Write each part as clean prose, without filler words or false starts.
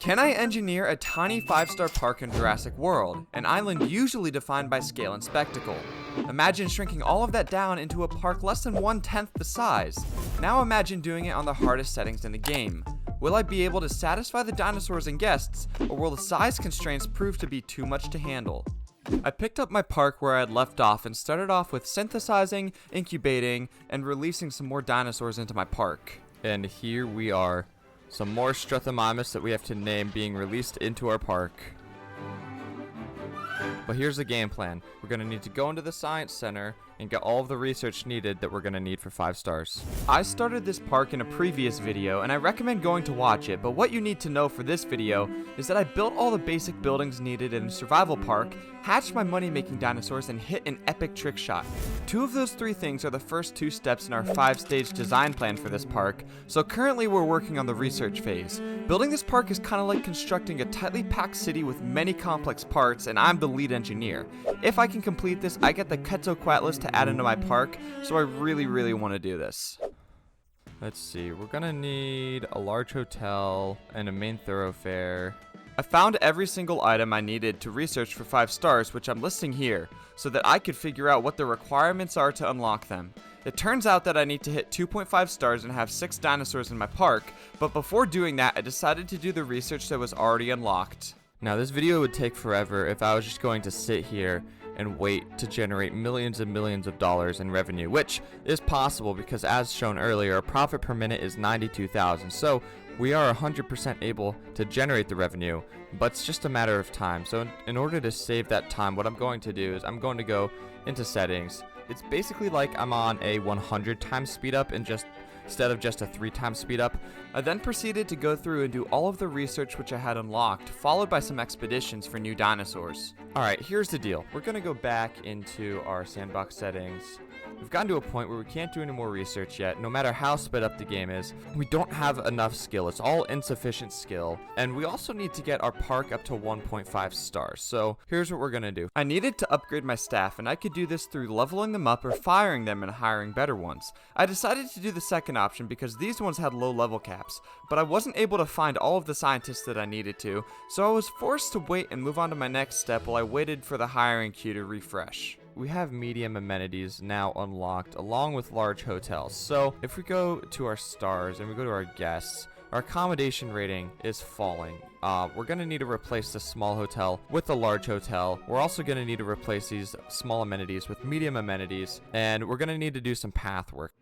Can I engineer a tiny 5-star park in Jurassic World, an island usually defined by scale and spectacle? Imagine shrinking all of that down into a park less than 1/10 the size. Now imagine doing it on the hardest settings in the game. Will I be able to satisfy the dinosaurs and guests, or will the size constraints prove to be too much to handle? I picked up my park where I had left off and started off with synthesizing, incubating, and releasing some more dinosaurs into my park. And here we are. Some more Struthomymus that we have to name being released into our park. But here's the game plan. We're going to need to go into the Science Center and get all of the research needed that we're going to need for 5 stars. I started this park in a previous video and I recommend going to watch it, but what you need to know for this video is that I built all the basic buildings needed in a survival park, hatched my money-making dinosaurs, and hit an epic trick shot. 2 of those 3 things are the first 2 steps in our 5-stage design plan for this park, so currently we're working on the research phase. Building this park is kind of like constructing a tightly packed city with many complex parts, and I'm the lead engineer. If I can complete this, I get the Quetzalcoatlus to add into my park, so I really want to do this. Let's see, we're gonna need a large hotel and a main thoroughfare. I found every single item I needed to research for 5 stars, which I'm listing here, so that I could figure out what the requirements are to unlock them. It turns out that I need to hit 2.5 stars and have 6 dinosaurs in my park, but before doing that, I decided to do the research that was already unlocked. Now this video would take forever if I was just going to sit here and wait to generate millions and millions of dollars in revenue, which is possible because as shown earlier, a profit per minute is 92,000. So we are 100% able to generate the revenue, but it's just a matter of time. So in order to save that time, what I'm going to do is I'm going to go into settings. It's basically like I'm on a 100 times speed up instead of just a 3 times speed up. I then proceeded to go through and do all of the research which I had unlocked, followed by some expeditions for new dinosaurs. Alright, here's the deal. We're going to go back into our sandbox settings. We've gotten to a point where we can't do any more research yet. No matter how sped up the game is, we don't have enough skill. It's all insufficient skill. And we also need to get our park up to 1.5 stars. So here's what we're going to do. I needed to upgrade my staff, and I could do this through leveling them up or firing them and hiring better ones. I decided to do the second option because these ones had low level caps, but I wasn't able to find all of the scientists that I needed to, so I was forced to wait and move on to my next step while I waited for the hiring queue to refresh. We have medium amenities now unlocked along with large hotels. So if we go to our stars and we go to our guests, our accommodation rating is falling. We're going to need to replace the small hotel with the large hotel. We're also going to need to replace these small amenities with medium amenities, and we're going to need to do some path work.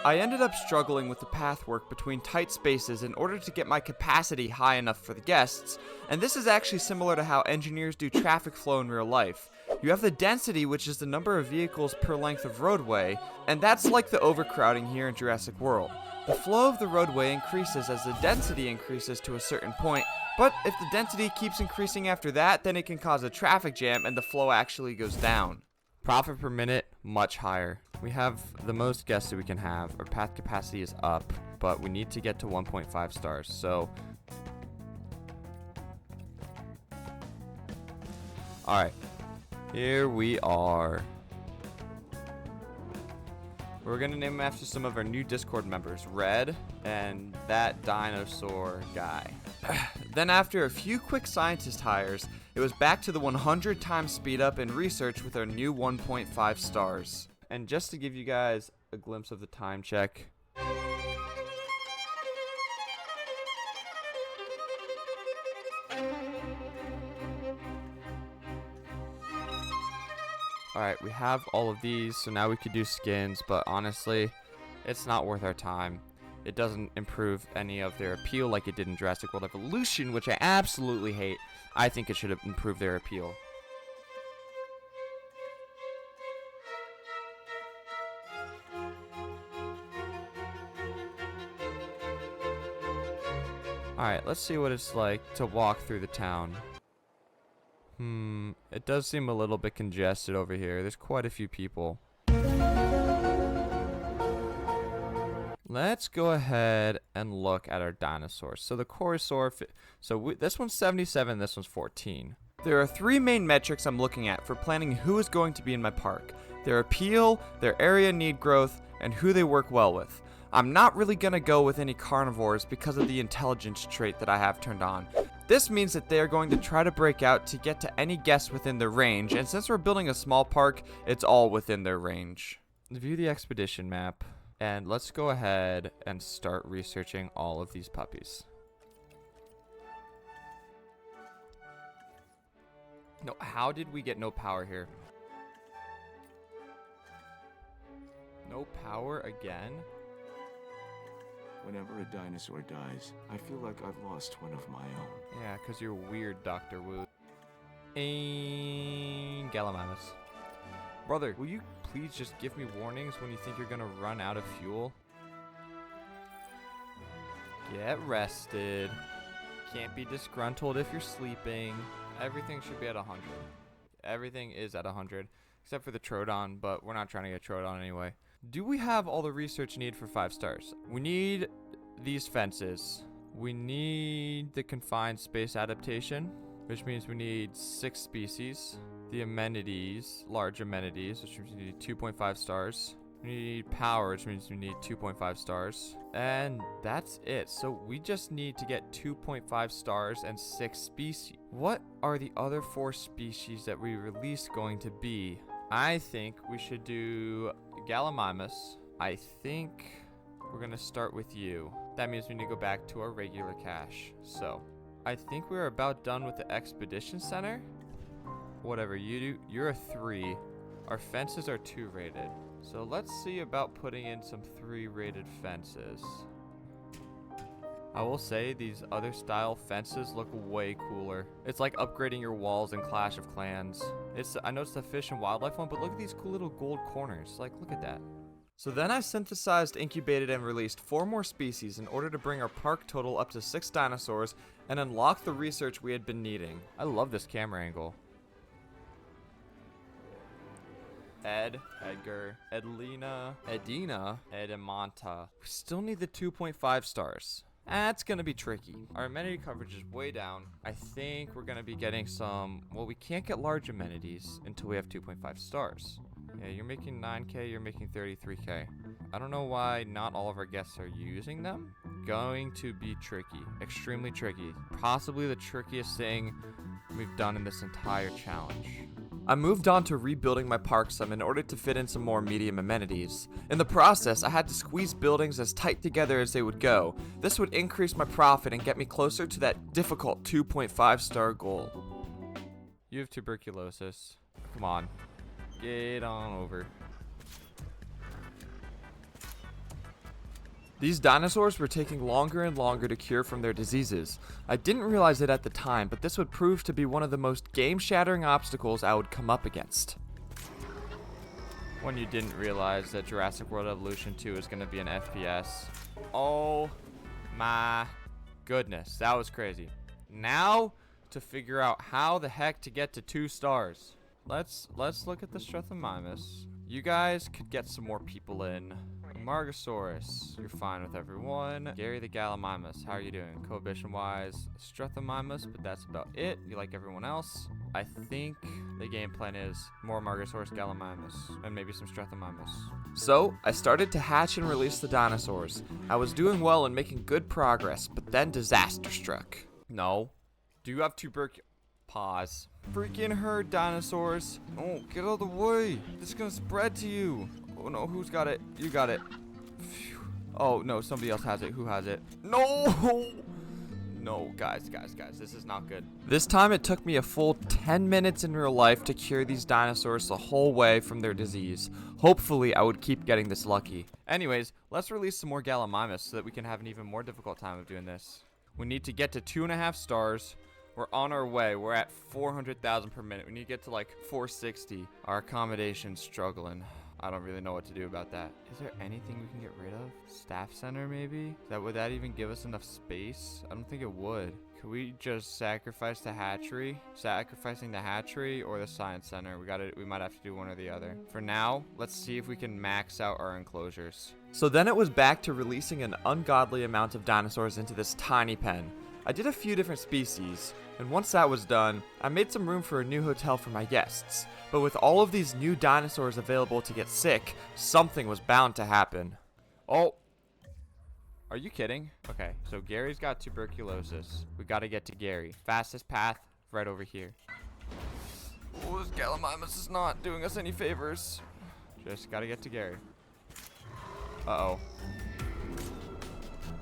I ended up struggling with the path work between tight spaces in order to get my capacity high enough for the guests, and this is actually similar to how engineers do traffic flow in real life. You have the density, which is the number of vehicles per length of roadway, and that's like the overcrowding here in Jurassic World. The flow of the roadway increases as the density increases to a certain point, but if the density keeps increasing after that, then it can cause a traffic jam and the flow actually goes down. Profit per minute, much higher. We have the most guests that we can have. Our path capacity is up, but we need to get to 1.5 stars. So, alright, here we are. We're going to name them after some of our new Discord members, Red and that dinosaur guy. Then after a few quick scientist hires, it was back to the 100 times speed up in research with our new 1.5 stars. And just to give you guys a glimpse of the time check. Alright, we have all of these, so now we could do skins, but honestly, it's not worth our time. It doesn't improve any of their appeal like it did in Jurassic World Evolution, which I absolutely hate. I think it should have improved their appeal. Alright, let's see what it's like to walk through the town. It does seem a little bit congested over here. There's quite a few people. Let's go ahead and look at our dinosaurs. So the Chorosaur, this one's 77, this one's 14. There are 3 main metrics I'm looking at for planning who is going to be in my park: their appeal, their area need growth, and who they work well with. I'm not really going to go with any carnivores because of the intelligence trait that I have turned on. This means that they are going to try to break out to get to any guest within their range, and since we're building a small park, it's all within their range. View the expedition map, and let's go ahead and start researching all of these puppies. No, how did we get no power here? No power again? Whenever a dinosaur dies, I feel like I've lost one of my own. Yeah, because you're weird, Dr. Wu. And Gallimimus. Brother, will you please just give me warnings when you think you're gonna run out of fuel? Get rested. Can't be disgruntled if you're sleeping. Everything should be at 100. Everything is at 100, except for the Troodon, but we're not trying to get Troodon anyway. Do we have all the research needed for 5 stars? We need these fences. We need the confined space adaptation, which means we need 6 species. The amenities, large amenities, which means we need 2.5 stars. We need power, which means we need 2.5 stars. And that's it. So we just need to get 2.5 stars and 6 species. What are the other 4 species that we release going to be? I think we should do Gallimimus. I think we're going to start with you. That means we need to go back to our regular cache. So I think we're about done with the expedition center. Whatever you do, you're a 3. Our fences are 2 rated. So let's see about putting in some 3 rated fences. I will say these other style fences look way cooler. It's like upgrading your walls in Clash of Clans. I know it's the fish and wildlife one, but look at these cool little gold corners. Like, look at that. So then I synthesized, incubated, and released 4 more species in order to bring our park total up to 6 dinosaurs and unlock the research we had been needing. I love this camera angle. Ed, Edgar, Edlina, Edina, Edamanta. We still need the 2.5 stars. That's gonna be tricky. Our amenity coverage is way down. I think we're gonna be getting some, well, we can't get large amenities until we have 2.5 stars. Yeah, you're making 9K, you're making 33K. I don't know why not all of our guests are using them. Going to be tricky, extremely tricky. Possibly the trickiest thing we've done in this entire challenge. I moved on to rebuilding my park some in order to fit in some more medium amenities. In the process, I had to squeeze buildings as tight together as they would go. This would increase my profit and get me closer to that difficult 2.5 star goal. You have tuberculosis. Come on. Get on over. These dinosaurs were taking longer and longer to cure from their diseases. I didn't realize it at the time, but this would prove to be one of the most game-shattering obstacles I would come up against. When you didn't realize that Jurassic World Evolution 2 is going to be an FPS. Oh my goodness, that was crazy. Now to figure out how the heck to get to 2 stars. Let's look at the Stegosaurus. You guys could get some more people in. Margosaurus, you're fine with everyone. Gary the Gallimimus, how are you doing? Cohibition-wise, Stegosaurus, but that's about it. You like everyone else. I think the game plan is more Margosaurus, Gallimimus, and maybe some Stegosaurus. So, I started to hatch and release the dinosaurs. I was doing well and making good progress, but then disaster struck. No. Do you have tuberculosis? Pause. Freaking herd dinosaurs. Oh, get out of the way. This is gonna spread to you. Oh no, who's got it? You got it. Phew. Oh no, somebody else has it. Who has it? No! No, guys, this is not good. This time it took me a full 10 minutes in real life to cure these dinosaurs the whole way from their disease. Hopefully, I would keep getting this lucky. Anyways, let's release some more Gallimimus so that we can have an even more difficult time of doing this. We need to get to 2.5 stars. We're on our way. We're at 400,000 per minute. We need to get to like 460. Our accommodation's struggling. I don't really know what to do about that. Is there anything we can get rid of? Staff center, maybe? Would that even give us enough space? I don't think it would. Could we just sacrifice the hatchery? Sacrificing the hatchery or the science center? We might have to do one or the other. For now, let's see if we can max out our enclosures. So then it was back to releasing an ungodly amount of dinosaurs into this tiny pen. I did a few different species, and once that was done, I made some room for a new hotel for my guests. But with all of these new dinosaurs available to get sick, something was bound to happen. Oh, are you kidding? Okay, so Gary's got tuberculosis. We gotta get to Gary. Fastest path, right over here. Oh, this Gallimimus is not doing us any favors. Just gotta get to Gary. Uh-oh.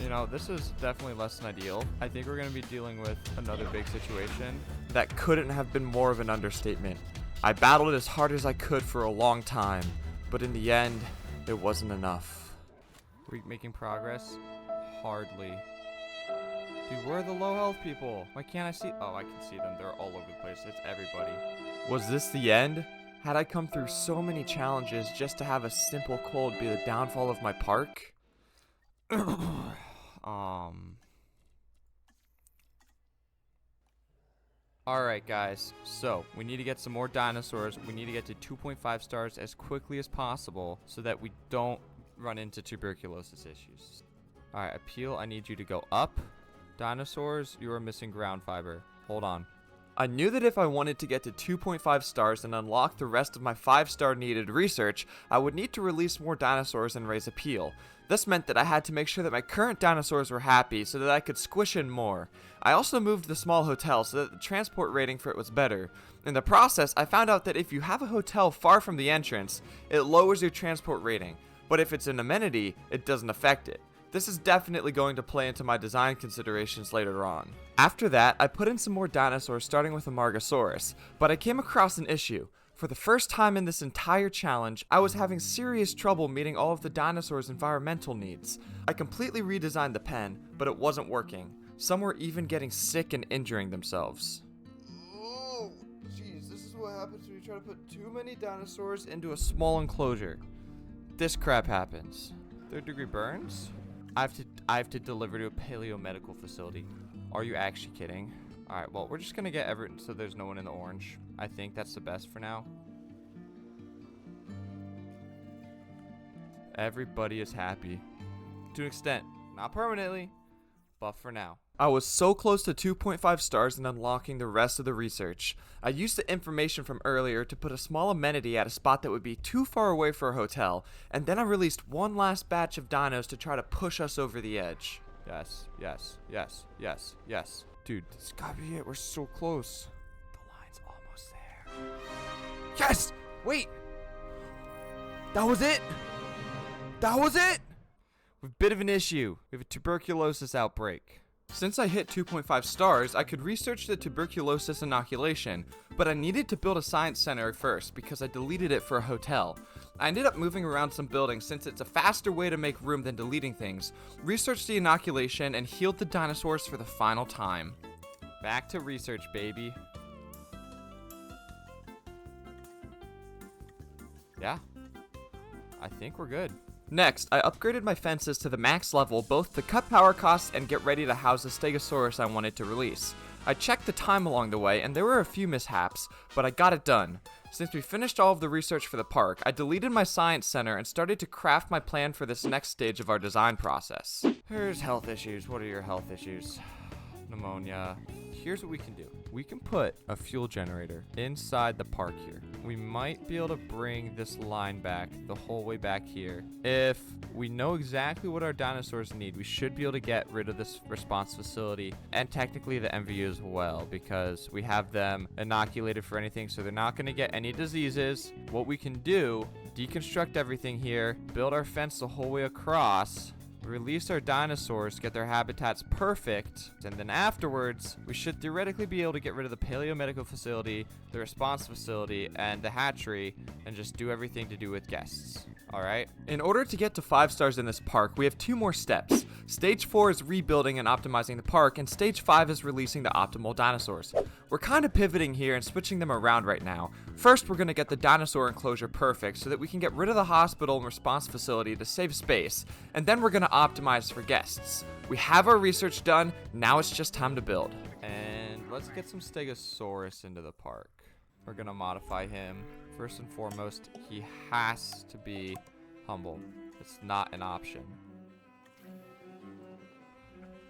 You know, this is definitely less than ideal. I think we're going to be dealing with another big situation. That couldn't have been more of an understatement. I battled it as hard as I could for a long time, but in the end, it wasn't enough. Are we making progress? Hardly. Dude, where are the low health people? Why can't I see? Oh, I can see them. They're all over the place. It's everybody. Was this the end? Had I come through so many challenges just to have a simple cold be the downfall of my park? Alright guys, so we need to get some more dinosaurs. We need to get to 2.5 stars as quickly as possible so that we don't run into tuberculosis issues. Alright, Appeal, I need you to go up. Dinosaurs, you are missing ground fiber. Hold on. I knew that if I wanted to get to 2.5 stars and unlock the rest of my 5-star needed research, I would need to release more dinosaurs and raise Appeal. This meant that I had to make sure that my current dinosaurs were happy so that I could squish in more. I also moved the small hotel so that the transport rating for it was better. In the process, I found out that if you have a hotel far from the entrance, it lowers your transport rating, but if it's an amenity, it doesn't affect it. This is definitely going to play into my design considerations later on. After that, I put in some more dinosaurs starting with a Margosaurus, but I came across an issue. For the first time in this entire challenge, I was having serious trouble meeting all of the dinosaurs' environmental needs. I completely redesigned the pen, but it wasn't working. Some were even getting sick and injuring themselves. Oh, jeez, this is what happens when you try to put too many dinosaurs into a small enclosure. This crap happens. 3rd degree burns? I have to deliver to a paleomedical facility. Are you actually kidding? Alright, well, we're just gonna get everything so there's no one in the orange. I think that's the best for now. Everybody is happy. To an extent. Not permanently, but for now. I was so close to 2.5 stars and unlocking the rest of the research. I used the information from earlier to put a small amenity at a spot that would be too far away for a hotel, and then I released one last batch of dinos to try to push us over the edge. Yes, yes, yes, yes, yes. Dude, this gotta be it. We're so close. The line's almost there. Yes! Wait! That was it! That was it! We have a bit of an issue. We have a tuberculosis outbreak. Since I hit 2.5 stars, I could research the tuberculosis inoculation, but I needed to build a science center first because I deleted it for a hotel. I ended up moving around some buildings since it's a faster way to make room than deleting things, researched the inoculation, and healed the dinosaurs for the final time. Back to research, baby. Yeah, I think we're good. Next, I upgraded my fences to the max level both to cut power costs and get ready to house the Stegosaurus I wanted to release. I checked the time along the way and there were a few mishaps, but I got it done. Since we finished all of the research for the park, I deleted my science center and started to craft my plan for this next stage of our design process. Here's health issues. What are your health issues? Pneumonia. Here's what we can do. We can put a fuel generator inside the park here. We might be able to bring this line back the whole way back here. If we know exactly what our dinosaurs need, we should be able to get rid of this response facility and technically the MVU as well, because we have them inoculated for anything, so they're not going to get any diseases. What we can do, deconstruct everything here, build our fence the whole way across, release our dinosaurs, get their habitats perfect, and then afterwards, we should theoretically be able to get rid of the paleomedical facility, the response facility, and the hatchery, and just do everything to do with guests. Alright, in order to get to 5 stars in this park, we have 2 more steps. Stage 4 is rebuilding and optimizing the park, and Stage 5 is releasing the optimal dinosaurs. We're kind of pivoting here and switching them around right now. First, we're going to get the dinosaur enclosure perfect so that we can get rid of the hospital and response facility to save space, and then we're going to optimize for guests. We have our research done, now it's just time to build. And let's get some Stegosaurus into the park. We're going to modify him. First and foremost, he has to be humble. It's not an option.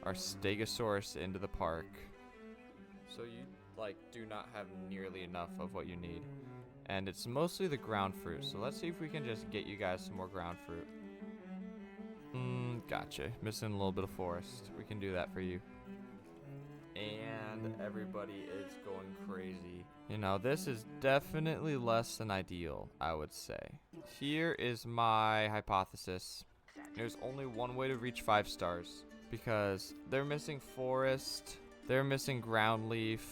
Our Stegosaurus into the park. So you, do not have nearly enough of what you need. And it's mostly the ground fruit. So let's see if we can just get you guys some more ground fruit. Gotcha. Missing a little bit of forest. We can do that for you. And everybody is going crazy. You know, this is definitely less than ideal, I would say. Here is my hypothesis. There's only one way to reach 5 stars. Because they're missing forest, they're missing ground leaf.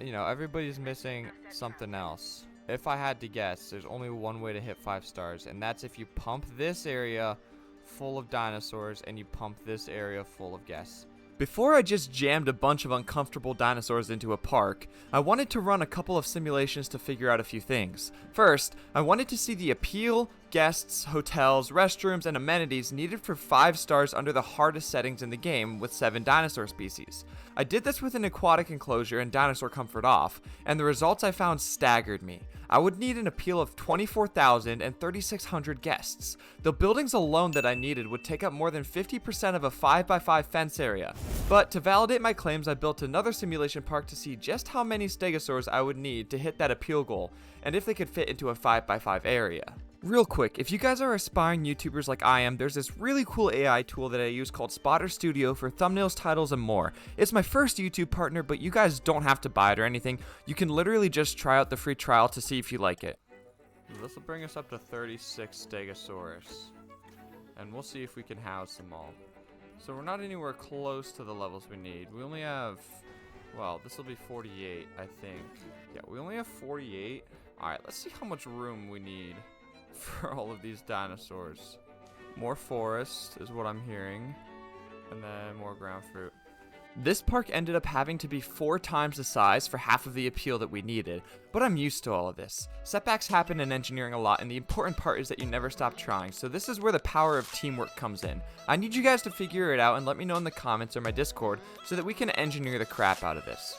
You know, everybody's missing something else. If I had to guess, there's only one way to hit 5 stars. And that's if you pump this area full of dinosaurs and you pump this area full of guests. Before I just jammed a bunch of uncomfortable dinosaurs into a park, I wanted to run a couple of simulations to figure out a few things. First, I wanted to see the appeal, guests, hotels, restrooms, and amenities needed for 5 stars under the hardest settings in the game with 7 dinosaur species. I did this with an aquatic enclosure and dinosaur comfort off, and the results I found staggered me. I would need an appeal of 24,000 and 3,600 guests. The buildings alone that I needed would take up more than 50% of a 5x5 fence area. But to validate my claims, I built another simulation park to see just how many Stegosaurs I would need to hit that appeal goal, and if they could fit into a 5x5 area. Real quick, if you guys are aspiring YouTubers like I am, there's this really cool AI tool that I use called Spotter Studio for thumbnails, titles, and more. It's my first YouTube partner, but you guys don't have to buy it or anything. You can literally just try out the free trial to see if you like it. This will bring us up to 36 Stegosaurus, and we'll see if we can house them all. So we're not anywhere close to the levels we need. We only have, well, this will be 48, I think. Yeah, we only have 48. All right, let's see how much room we need for all of these dinosaurs. More forest is what I'm hearing, and then more ground fruit. This park ended up having to be 4 times the size for half of the appeal that we needed, but I'm used to all of this. Setbacks happen in engineering a lot, and the important part is that you never stop trying, so this is where the power of teamwork comes in. I need you guys to figure it out and let me know in the comments or my Discord so that we can engineer the crap out of this.